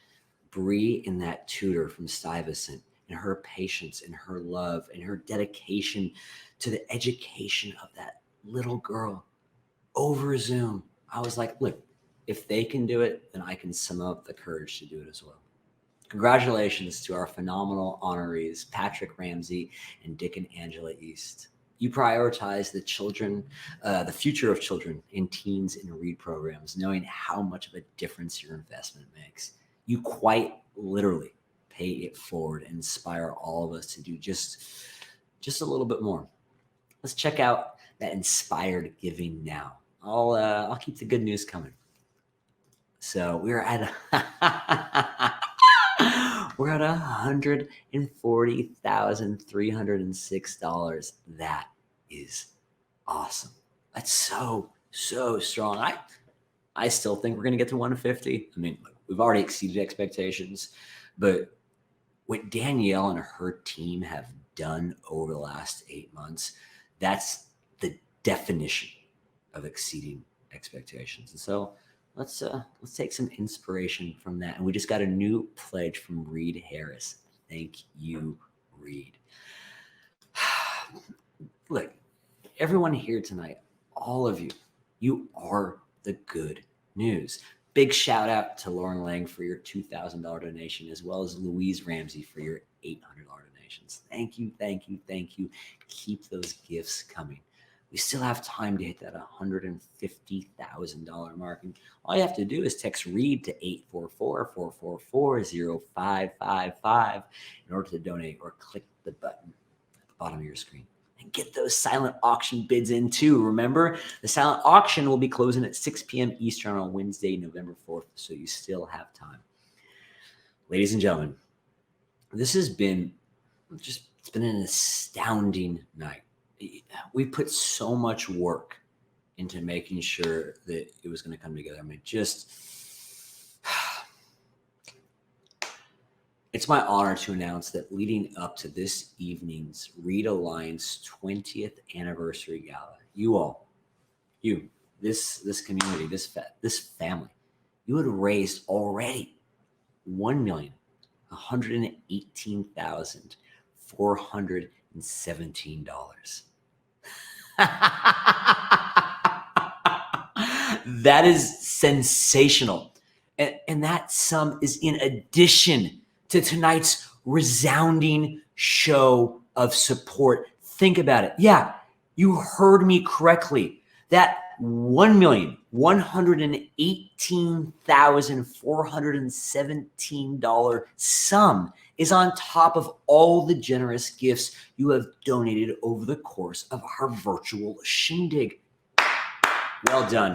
Bree and that tutor from Stuyvesant and her patience and her love and her dedication to the education of that little girl over Zoom, I was like, look, if they can do it, then I can summon up the courage to do it as well. Congratulations to our phenomenal honorees, Patrick Ramsey and Dick and Angela East. You prioritize the children, the future of children and teens in Read programs, knowing how much of a difference your investment makes. You quite literally pay it forward and inspire all of us to do just a little bit more. Let's check out that inspired giving now. I'll keep the good news coming. So we're at We're at $140,306. That is awesome. That's so strong. I still think we're going to get to 150. I mean, we've already exceeded expectations, but what Danielle and her team have done over the last 8 months, that's the definition of exceeding expectations. And so let's take some inspiration from that. And we just got a new pledge from Reed Harris. Thank you, Reed. Look, everyone here tonight, all of you, you are the good news. Big shout out to Lauren Lang for your $2,000 donation, as well as Louise Ramsey for your $800 donations. Thank you, thank you, thank you. Keep those gifts coming. We still have time to hit that $150,000 mark. And all you have to do is text READ to 844-444-0555 in order to donate, or click the button at the bottom of your screen. And get those silent auction bids in too. Remember, the silent auction will be closing at 6 p.m. Eastern on Wednesday, November 4th, so you still have time. Ladies and gentlemen, this has been it's been an astounding night. We put so much work into making sure that it was going to come together. I mean, it's my honor to announce that leading up to this evening's Read Alliance 20th anniversary gala, this community, this family, you had raised already $1,118,417. That is sensational. And that sum is in addition to tonight's resounding show of support. Think about it. Yeah, you heard me correctly. That $1,118,417 sum is on top of all the generous gifts you have donated over the course of our virtual shindig. Well done.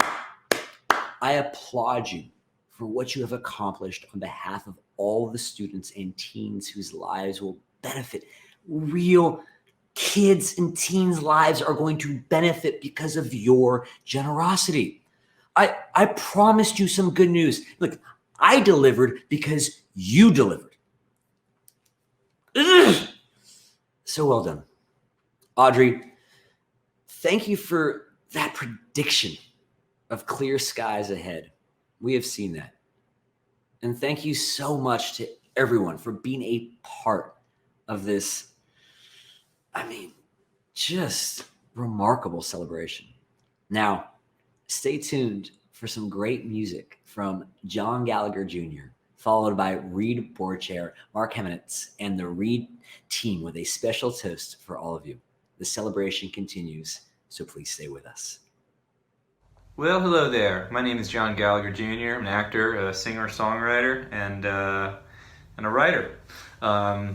I applaud you for what you have accomplished on behalf of all the students and teens whose lives will benefit. Real kids and teens' lives are going to benefit because of your generosity. I promised you some good news. Look, I delivered because you delivered. Ugh. So well done. Audrey, thank you for that prediction of clear skies ahead. We have seen that. And thank you so much to everyone for being a part of this, just remarkable celebration. Now, stay tuned for some great music from John Gallagher Jr., followed by Reed Borchair, Mark Heminitz, and the Reed team with a special toast for all of you. The celebration continues, so please stay with us. Well, hello there. My name is John Gallagher Jr. I'm an actor, a singer-songwriter, and a writer. I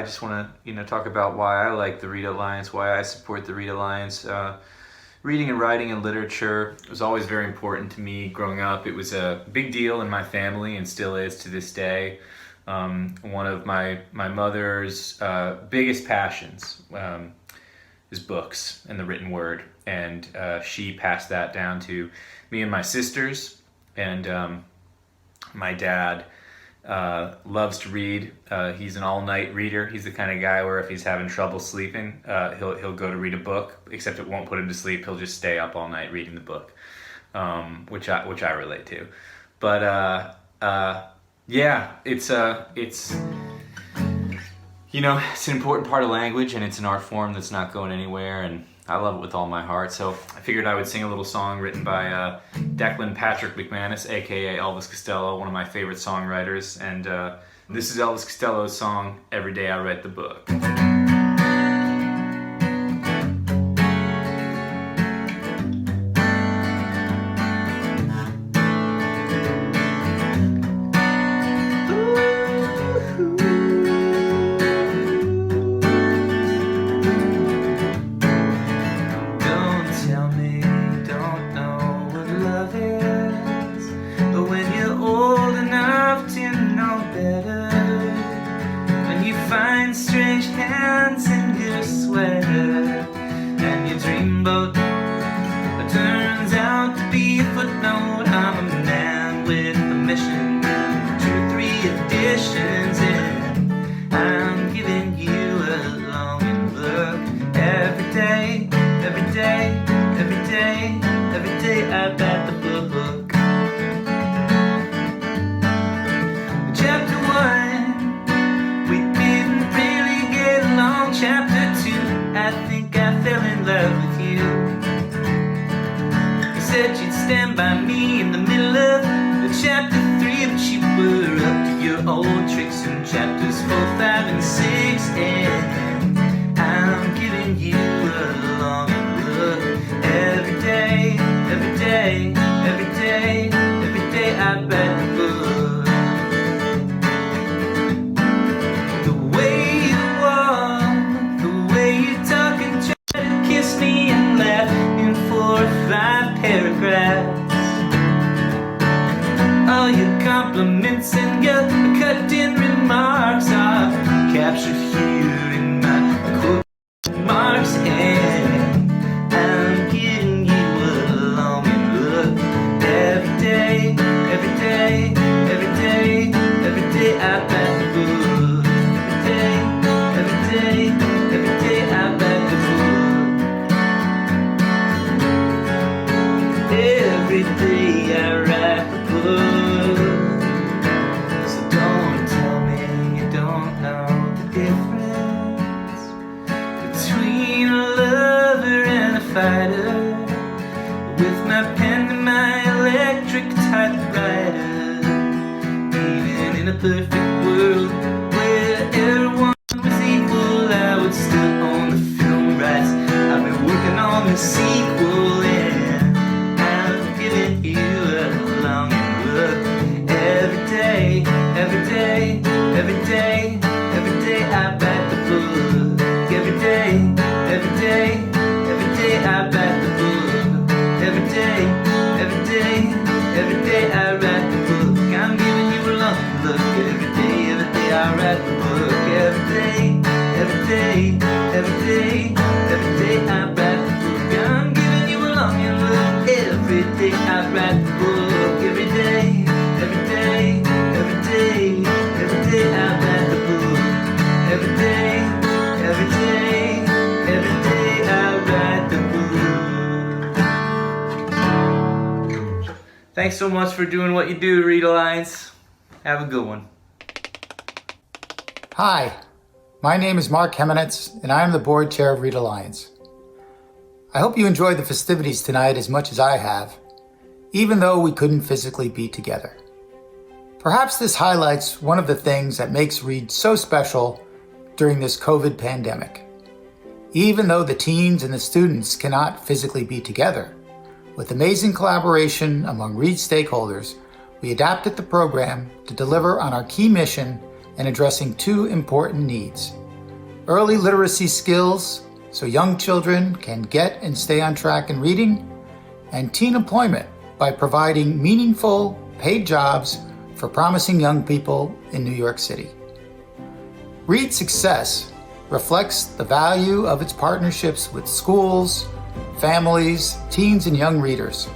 just want to, talk about why I like the Read Alliance, why I support the Read Alliance. Reading and writing and literature was always very important to me growing up. It was a big deal in my family and still is to this day. One of my mother's biggest passions is books and the written word. And she passed that down to me and my sisters. And my dad loves to read. He's an all-night reader. He's the kind of guy where if he's having trouble sleeping, he'll go to read a book, except it won't put him to sleep. He'll just stay up all night reading the book, which I relate to. But yeah, it's it's an important part of language, and it's an art form that's not going anywhere, and I love it with all my heart. So I figured I would sing a little song written by Declan Patrick McManus, aka Elvis Costello, one of my favorite songwriters. And this is Elvis Costello's song, Every Day I Write the Book. To chapters 4, 5, and 6, and I'm giving you a long look. Every day, every day, every day, every day I read the book. The way you walk, the way you talk and try to kiss me and laugh in 4 or 5 paragraphs. All your compliments and your cut-in remarks are captured here in my quote marks, and I'm giving you a longing look. Every day, every day, every day, every day I write the book. Every day, every day I write the book. Every day I write the book. So don't tell me you don't know the difference between a lover and a fighter. With my pen and my electric typewriter. Even in a perfect world where everyone was equal, I would still own the film rights. I've been working on the sequel, and I'm giving you a longing look. Every day, every day, every day, every day I write the book. Every day, every day, every day I write the book. Every day, every day, every day I write the book. I'm giving you a long look. Every day I write the book. Every day, every day, every day, every day I write the book. I'm giving you a long look. Every day I write the book. Every day, every day, every day, every day I write the book. Every day, every day, every day I write the book. Thanks so much for doing what you do, Read Alliance. Have a good one. Hi, my name is Mark Hemenetz, and I am the board chair of Read Alliance. I hope you enjoyed the festivities tonight as much as I have, even though we couldn't physically be together. Perhaps this highlights one of the things that makes Read so special during this COVID pandemic. Even though the teens and the students cannot physically be together, with amazing collaboration among Read stakeholders, we adapted the program to deliver on our key mission in addressing 2 important needs: early literacy skills so young children can get and stay on track in reading, and teen employment by providing meaningful, paid jobs for promising young people in New York City. Read's success reflects the value of its partnerships with schools, families, teens, and young readers.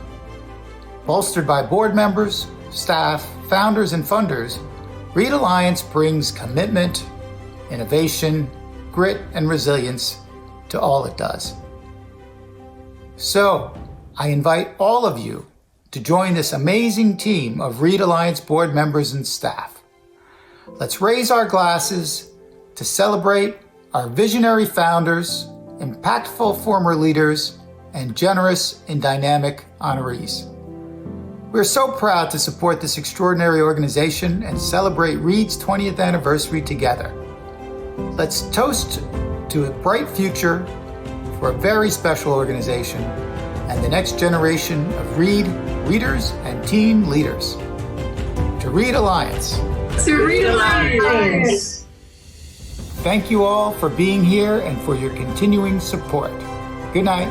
Bolstered by board members, staff, founders, and funders, Read Alliance brings commitment, innovation, grit, and resilience to all it does. So, I invite all of you to join this amazing team of Read Alliance board members and staff. Let's raise our glasses to celebrate our visionary founders, impactful former leaders, and generous and dynamic honorees. We're so proud to support this extraordinary organization and celebrate Read's 20th anniversary together. Let's toast to a bright future for a very special organization and the next generation of Read readers and teen leaders. To Read Alliance. To Read Alliance. Thank you all for being here and for your continuing support. Good night.